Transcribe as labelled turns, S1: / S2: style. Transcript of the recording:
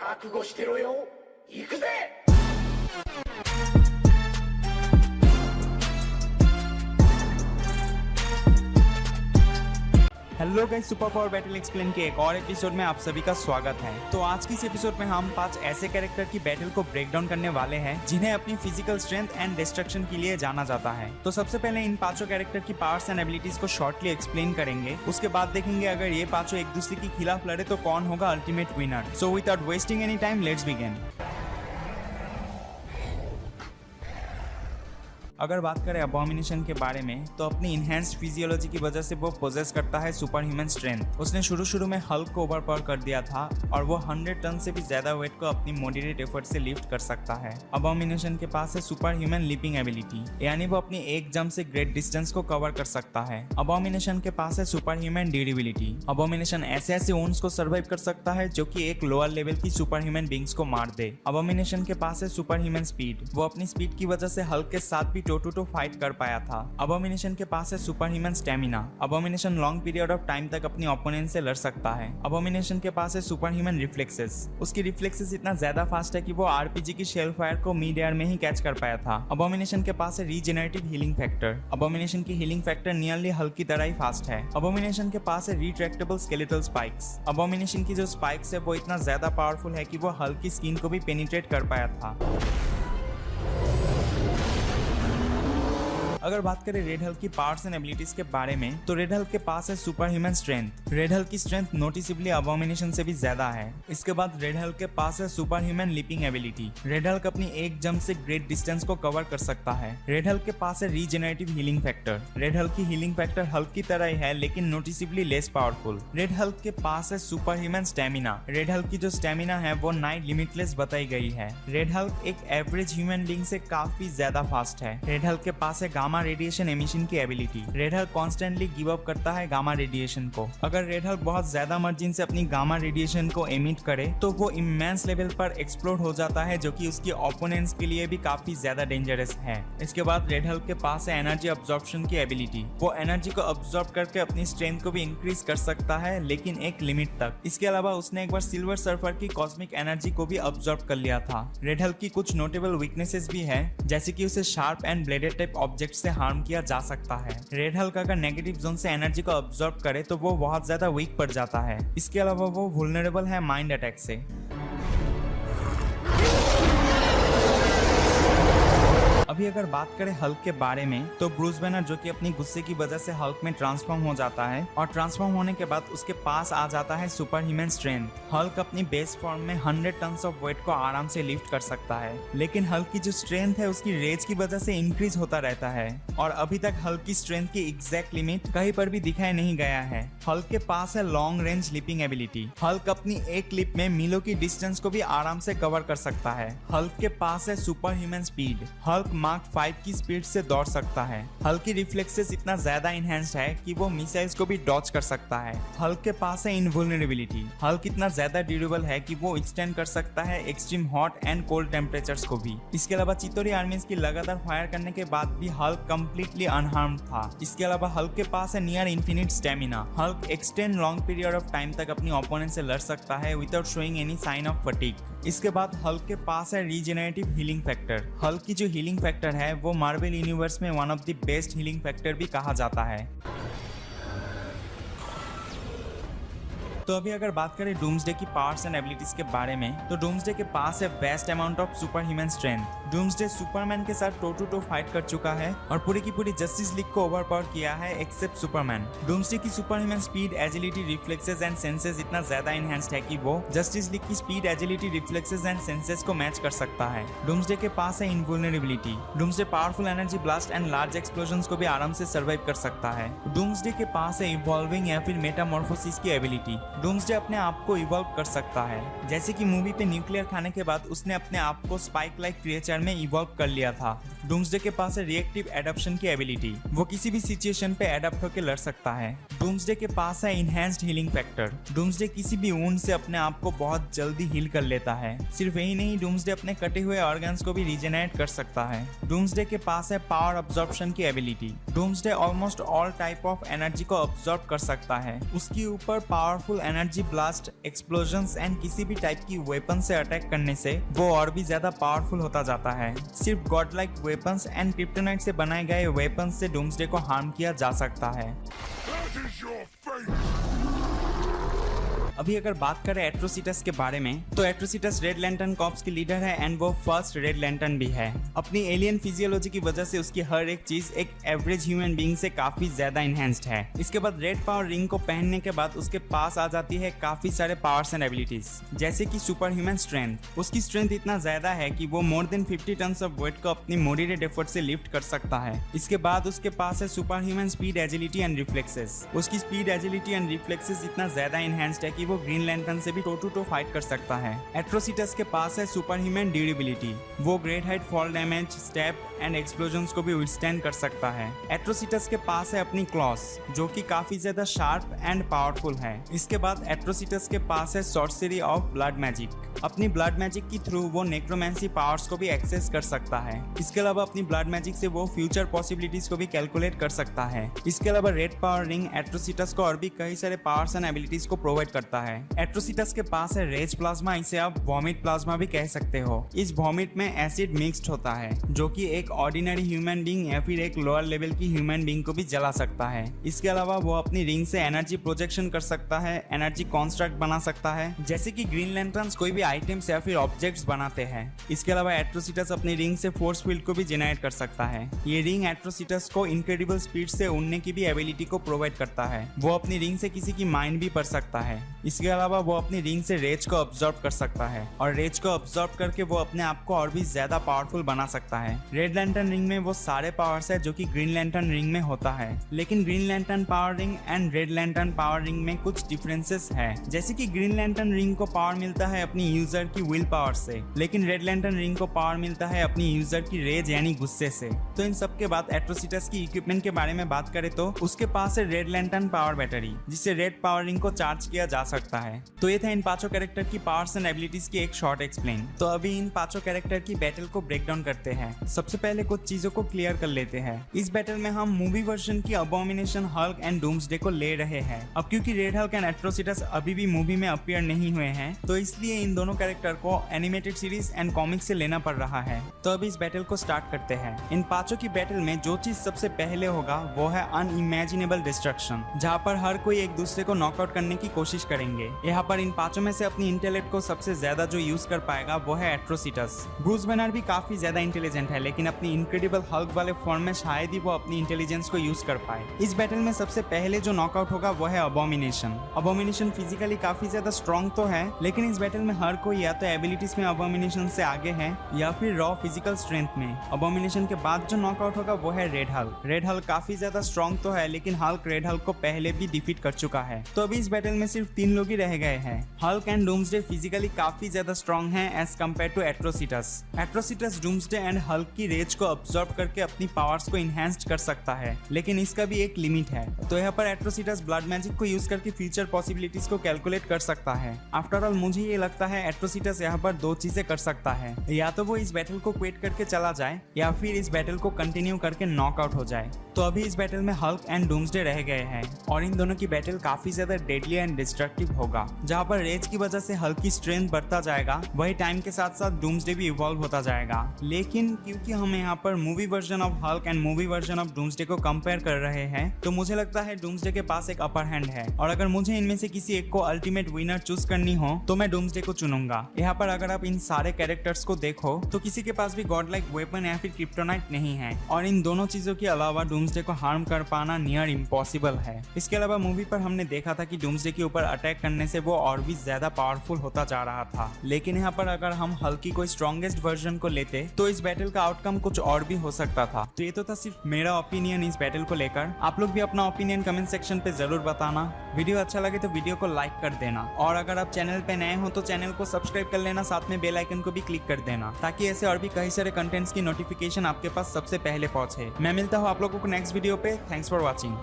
S1: 覚悟してろよ。行くぜ。
S2: हेलो guys, super power battle explain के एक और एपिसोड में आप सभी का स्वागत है। तो आज की इस एपिसोड में हम 5 ऐसे कैरेक्टर की बैटल को ब्रेक डाउन करने वाले हैं जिन्हें अपनी फिजिकल स्ट्रेंथ एंड डिस्ट्रक्शन के लिए जाना जाता है। तो सबसे पहले इन पांचों कैरेक्टर की पावर्स एंड एबिलिटीज को शॉर्टली एक्सप्लेन करेंगे। उसके बाद देखेंगे अगर ये पांचों एक दूसरे के खिलाफ लड़े तो कौन होगा ultimate winner. So without wasting any time, let's begin. अगर बात करें अबॉमिनेशन के बारे में तो अपनी इनहेंस्ड फिजियोलॉजी की वजह से वो पोजेस करता है सुपर ह्यूमन स्ट्रेंथ। उसने शुरू में हल्क को ओवरपावर कर दिया था और वो 100 टन से भी ज्यादा वेट को अपनी मॉडरेट एफर्ट से लिफ्ट कर सकता है। अबॉमिनेशन के पास है सुपर ह्यूमन लीपिंग एबिलिटी, यानी वो अपनी एक जंप से ग्रेट डिस्टेंस को कवर कर सकता है। अबॉमिनेशन के पास है सुपर ह्यूमन ड्यूरेबिलिटी। अबॉमिनेशन ऐसे वुंड्स को सर्वाइव कर सकता है जो कि एक लोअर लेवल की सुपर ह्यूमन बींग्स को मार दे। अबॉमिनेशन के पास है सुपर ह्यूमन स्पीड। वो अपनी स्पीड की वजह से हल्क के साथ भी टू टू फाइट कर पाया था। अबॉमिनेशन के पास है super human stamina. Abomination long period of time तक अपनी ओपोनेंट से लड़ सकता है। अबॉमिनेशन के पास है सुपर ह्यूमन रिफ्लेक्सेस। उसकी रिफ्लेक्सेस इतना ज्यादा फास्ट है कि वो आरपीजी की शेल फायर को मिड एयर में ही कैच कर पाया था। अबॉमिनेशन के पास है रीजेनरेटिव हीलिंग फैक्टर। अबॉमिनेशन की हीलिंग फैक्टर नियरली हल्क की तरह ही फास्ट है। अबॉमिनेशन के पास है रिट्रैक्टेबल स्केलेटल स्पाइक्स। अबॉमिनेशन की जो स्पाइक्स है वो इतना ज्यादा पावरफुल है कि वो हल्क की स्किन को भी पेनिट्रेट कर पाया था। अगर बात करें रेड हल्क की पावर्स एंड एबिलिटीज के बारे में तो रेड हल्क के पास है super human strength. Red Hulk की स्ट्रेंथ नोटिसेबली अबॉमिनेशन से भी ज्यादा है। इसके बाद रेड हल्क के पास है super human leaping ability. Red Hulk अपनी एक जंप से ग्रेट डिस्टेंस को कवर कर सकता है। रेड हल्क के पास है regenerative healing factor. Red Hulk की हीलिंग फैक्टर हल्क की तरह ही है लेकिन नोटिसेबली लेस पावरफुल। रेड हल्क के पास है super human stamina. Red Hulk की जो स्टेमिना है वो नाइट लिमिटलेस बताई गई है। रेड हल्क एक एवरेज ह्यूमन बीइंग से काफी ज्यादा फास्ट है। रेड हल्क के पास है गामा रेडिएशन एमिशन की ability. Red Hulk constantly give up करता है गामा रेडिएशन को। अगर रेड हल्क बहुत ज्यादा मार्जिन से अपनी गामा रेडिएशन को एमिट करे तो वो इमेंस लेवल पर एक्सप्लोड हो जाता है जो कि उसकी ओपोनेंट्स के लिए भी काफी ज्यादा डेंजरस है। इसके बाद रेड हल्क के पास है एनर्जी अब्जॉर्प्शन की एबिलिटी। वो एनर्जी को अब्जॉर्ब करके अपनी स्ट्रेंथ को भी इंक्रीज कर सकता है लेकिन एक लिमिट तक। इसके अलावा उसने एक बार सिल्वर सर्फर की कॉस्मिक एनर्जी को भी अब्जॉर्ब कर लिया था। रेड हल्क की कुछ नोटेबल वीकनेसेस भी है जैसे कि उसे sharp and blooded type object से हार्म किया जा सकता है। रेड हल्क अगर नेगेटिव जोन से एनर्जी को अब्सॉर्ब करे तो वो बहुत ज्यादा वीक पड़ जाता है। इसके अलावा वो वुल्नरेबल है माइंड अटैक से। अभी अगर बात करें हल्क के बारे में तो ब्रूस बैनर जो कि अपनी गुस्से की वजह से हल्क में ट्रांसफॉर्म हो जाता है और ट्रांसफॉर्म होने के बाद उसके पास आ जाता है सुपर ह्यूमन स्ट्रेंथ। हल्क अपनी बेस फॉर्म में 100 टन्स ऑफ वेट को आराम से लिफ्ट कर सकता है लेकिन हल्क की जो स्ट्रेंथ है उसकी रेज की वजह से इंक्रीज होता रहता है और अभी तक हल्क की स्ट्रेंथ की एग्जैक्ट लिमिट कहीं पर भी दिखाई नहीं गया है। हल्क के पास है long range leaping ability. Hulk अपनी एक लिप में मीलों की डिस्टेंस को भी आराम से कवर कर सकता है। हल्क के पास है super human speed. Hulk mark 5 की स्पीड से दौड़ सकता है। हल्क की रिफ्लेक्सेस इतना ज्यादा इनहेंस्ड है कि वो मिसाइल्स को भी डॉज कर सकता है। हल्क के पास है इनवुल्नरेबिलिटी। हल्क इतना ज्यादा ड्यूरेबल है कि वो एक्सटेंड कर सकता है extreme hot and cold temperatures को भी। इसके अलावा चितोरी आर्मीज की लगातार फायर करने के बाद भी हल्क कंप्लीटली अनहार्म्ड था। इसके अलावा हल्क के पास है near infinite stamina. Hulk extend long period of time तक अपनी ओपोनेंट से लड़ सकता है without showing any sign of fatigue. इसके बाद हल्क के पास है रीजेनरेटिव हीलिंग फैक्टर। हल्क की जो हीलिंग फैक्टर है वो मार्वल यूनिवर्स में one of the best healing factor भी कहा जाता है। तो अभी अगर बात करें डूम्सडे की पावर्स एंड एबिलिटीज के बारे में तो डूम्सडे के पास है vast amount of super human strength. Doomsday Superman के साथ टू टू फाइट कर चुका है और पूरी की पूरी जस्टिस लीग को ओवरपावर किया है एक्सेप्ट सुपरमैन। डूम्सडे की super human speed, agility, reflexes and senses इतना ज्यादा इनहेंस्ड है कि वो जस्टिस लीग की speed, agility, reflexes and senses को मैच कर सकता है। डूम्सडे के पास है invulnerability. Doomsday powerful energy blast and large explosions को भी आराम से सर्वाइव कर सकता है। डूम्सडे के पास है इवॉल्विंग या फिर मेटामॉर्फोसिस की एबिलिटी। डूम्सडे अपने आप को इवॉल्व कर सकता है। जैसे कि मूवी पे न्यूक्लियर खाने के बाद उसने अपने आप को स्पाइक लाइक क्रिएचर में इवॉल्व कर लिया था। डूम्सडे के पास है रिएक्टिव एडप्शन की एबिलिटी। वो किसी भी सिचुएशन पे एडप्ट होकर लड़ सकता है। डूम्सडे के पास है इनहेंस्ड हीलिंग फैक्टर। डूम्सडे किसी भी वुंड से अपने आप को बहुत जल्दी हील कर लेता है। सिर्फ यही नहीं, डूम्सडे अपने कटे हुए ऑर्गन्स को भी रीजेनरेट कर सकता है। डूम्सडे के पास है पावर अब्जॉर्प्शन की ability. Doomsday almost all type of energy को अब्जॉर्ब कर सकता है। उसके ऊपर पावरफुल एनर्जी ब्लास्ट, एक्सप्लोजंस एंड किसी भी टाइप की वेपन से अटैक करने से वो और भी ज्यादा पावरफुल होता जाता है। सिर्फ God like weapons and kryptonite से बनाए गए वेपन्स से डूम्सडे को हार्म किया जा सकता है। अभी अगर बात करें एट्रोसिटस के बारे में, तो एट्रोसिटस रेड लैंटर्न कॉर्प्स की लीडर है एंड वो फर्स्ट रेड लैंटर्न भी है। अपनी एलियन फिजियोलॉजी की वजह से उसकी हर एक चीज एक एवरेज ह्यूमन बीइंग से काफी ज्यादा इनहेंस्ड है। इसके बाद रेड पावर रिंग को पहनने के बाद उसके पास आ जाती है काफी सारे पावर्स एंड एबिलिटीज, जैसे कि सुपर ह्यूमन स्ट्रेंथ। उसकी स्ट्रेंथ इतना ज्यादा है कि वो more than 50 tons of weight को अपनी मॉडरेट एफर्ट से लिफ्ट कर सकता है। इसके बाद उसके पास है super human speed, agility and reflexes. उसकी स्पीड, एजिलिटी एंड रिफ्लेक्सेस इतना ज्यादा इनहेंस्ड है कि वो ग्रीन लैंटर्न से भी टो टू टो फाइट कर सकता है। एट्रोसिटस के पास है सुपर ह्यूमन ड्यूरेबिलिटी। वो great height, fall damage, step and explosions को भी विथस्टैंड कर सकता है। एट्रोसिटस के पास है अपनी क्लॉस, जो कि काफी ज्यादा शार्प एंड पावरफुल है। इसके बाद एट्रोसिटस के पास है सॉर्सरी ऑफ ब्लड मैजिक। अपनी ब्लड मैजिक की थ्रू वो नेक्रोमेंसी पावर्स को भी एक्सेस कर सकता है। इसके अलावा अपनी ब्लड मैजिक से वो फ्यूचर पॉसिबिलिटीज को भी कैलकुलेट कर सकता है। इसके अलावा रेड पावर रिंग एट्रोसिटस को और भी कई सारे पावर्स एंड एबिलिटीज को प्रोवाइड करता है। एट्रोसिटस के पास है रेज प्लाज्मा, इसे आप वॉमिट प्लाज्मा भी कह सकते हो। इस वॉमिट में एसिड मिक्स्ड होता है, जो कि एक ऑर्डिनरी ह्यूमन बीइंग या फिर एक लोअर लेवल की ह्यूमन बीइंग को भी जला सकता है। इसके अलावा वो अपनी रिंग से एनर्जी प्रोजेक्शन कर सकता है, एनर्जी कॉन्स्ट्रक्ट बना सकता है, जैसे कि ग्रीन लैंटर्न्स कोई भी आइटम्स या फिर ऑब्जेक्ट्स बनाते हैं। इसके अलावा एट्रोसिटस अपनी रिंग से फोर्स फील्ड को भी जनरेट कर सकता है। ये रिंग एट्रोसिटस को इनक्रेडिबल स्पीड से उड़ने की भी एबिलिटी को प्रोवाइड करता है। वो अपनी रिंग से किसी की माइंड भी पढ़ सकता है। इसके अलावा वो अपनी रिंग से रेज को ऑब्जर्व कर सकता है और रेज को ऑब्जर्व करके वो अपने आप को और भी ज्यादा पावरफुल बना सकता है। रेड लैंटर्न रिंग में वो सारे पावर्स है जो कि ग्रीन लैंटर्न रिंग में होता है, लेकिन green lantern power ring and red lantern power ring में कुछ डिफरेंसेस है। जैसे कि ग्रीन लैंटर्न रिंग को पावर मिलता है अपनी यूजर की विल पावर से, लेकिन रेड लैंटर्न रिंग को पावर मिलता है अपनी यूजर की रेज यानी गुस्से से। तो इन सब के बाद एट्रोसिटस की इक्विपमेंट के बारे में बात करें तो उसके पास है रेड लैंटर्न पावर बैटरी, जिससे रेड पावर रिंग को चार्ज किया जा सकता है। तो ये था इन पांचों कैरेक्टर की पावर्स एंड एबिलिटीज की एक शॉर्ट एक्सप्लेन। तो अभी इन पांचों कैरेक्टर की बैटल को ब्रेक डाउन करते हैं। सबसे पहले कुछ चीजों को क्लियर कर लेते हैं। इस बैटल में हम मूवी वर्जन की अबॉमिनेशन, हल्क एंड डूम्सडे को ले रहे हैं। अब क्योंकि रेड हल्क एंड एट्रोसिटस अभी भी मूवी में अपीयर नहीं हुए हैं, तो इसलिए इन दोनों कैरेक्टर को एनिमेटेड सीरीज एंड कॉमिक्स से लेना पड़ रहा है। तो अभी इस बैटल को स्टार्ट करते हैं। इन पांचों की बैटल में जो चीज सबसे पहले होगा वो है अनइमेजिनेबल डिस्ट्रक्शन, जहाँ पर हर कोई एक दूसरे को नॉकआउट करने की कोशिश करेंगे। यहाँ पर इन पांचों में से अपनी इंटेलेक्ट को सबसे ज्यादा जो यूज कर पाएगा वो है एट्रोसिटस। ब्रूस बैनर भी काफी ज्यादा इंटेलिजेंट है, लेकिन अपनी इनक्रेडिबल हल्क वाले फॉर्म में शायद ही वो अपनी इंटेलिजेंस को यूज कर पाए। इस बैटल में सबसे पहले जो नॉकआउट होगा वो है अबॉमिनेशन। अबॉमिनेशन फिजिकली काफी ज्यादा स्ट्रॉन्ग तो है, लेकिन इस बैटल में हर कोई या तो एबिलिटीज में अबॉमिनेशन से आगे है या फिर रॉ फिजिकल स्ट्रेंथ में। अबॉमिनेशन के बाद जो नॉकआउट होगा वो है रेड हल्क। रेड हल्क काफी ज्यादा स्ट्रॉन्ग तो है, लेकिन हल्क रेड हल्क को पहले भी डिफीट कर चुका है। तो अभी इस बैटल में सिर्फ 3 लोग ही रह गए हैं। हल्क एंड डूम्सडे फिजिकली काफी ज्यादा स्ट्रॉन्ग है as compare to Atrocitus. Atrocitus Doomsday and Hulk की रेज को अब्सॉर्ब करके अपनी पावर्स को इनहेंस्ड कर सकता है, लेकिन इसका भी एक लिमिट है। तो यहाँ पर एट्रोसिटस ब्लड मैजिक को यूज करके फ्यूचर पॉसिबिलिटीज को कैलकुलेट कर सकता है। आफ्टर ऑल मुझे ये लगता है एट्रोसिटस यहाँ पर 2 चीजें कर सकता है, या तो वो इस बैटल को क्विट करके चला जाए या फिर इस बैटल को कंटिन्यू करके नॉकआउट हो जाए। तो अभी इस बैटल में हल्क एंड डूम्सडे रह गए हैं और इन दोनों की बैटल काफी ज्यादा डेडली एंड डिस्ट्रक्टिव होगा। जहाँ पर रेज की वजह से हल्क की स्ट्रेंथ बढ़ता जाएगा, वही टाइम के साथ साथ डूम्सडे भी इवॉल्व होता जाएगा। लेकिन क्योंकि हम यहाँ पर movie version of Hulk and movie version of doomsday को कंपेयर कर रहे हैं, तो मुझे लगता है डूम्सडे के पास एक अपर हैंड है। और अगर मुझे इनमें से किसी एक को अल्टीमेट विनर चूज करनी हो तो मैं डूम्सडे को चुनूंगा। यहाँ पर अगर आप इन सारे कैरेक्टर्स को देखो तो किसी के पास भी गॉड लाइक वेपन या फिर क्रिप्टोनाइट नहीं है, और इन दोनों चीजों के अलावा डूम्सडे को हार्म कर पाना नियर इम्पॉसिबल है। इसके अलावा मूवी पर हमने देखा था कि डूम्सडे के ऊपर अटैक करने से वो और भी ज्यादा पावरफुल होता जा रहा था, लेकिन यहाँ पर अगर हम हल्क की कोई स्ट्रॉन्गेस्ट वर्जन को लेते तो इस बैटल का आउटकम कुछ और भी हो सकता था। तो ये तो था सिर्फ मेरा ओपिनियन इस बैटल को लेकर। आप लोग भी अपना ओपिनियन कमेंट सेक्शन पे जरूर बताना। वीडियो अच्छा लगे तो वीडियो को लाइक कर देना, और अगर आप चैनल पे नए हो तो चैनल को सब्सक्राइब कर लेना, साथ में बेल आइकन को भी क्लिक कर देना, ताकि ऐसे और भी कई सारे कंटेंट्स की नोटिफिकेशन आपके पास सबसे पहले पहुंचे। मैं मिलता हूँ आप लोगों को नेक्स्ट वीडियो पे। Thanks for watching.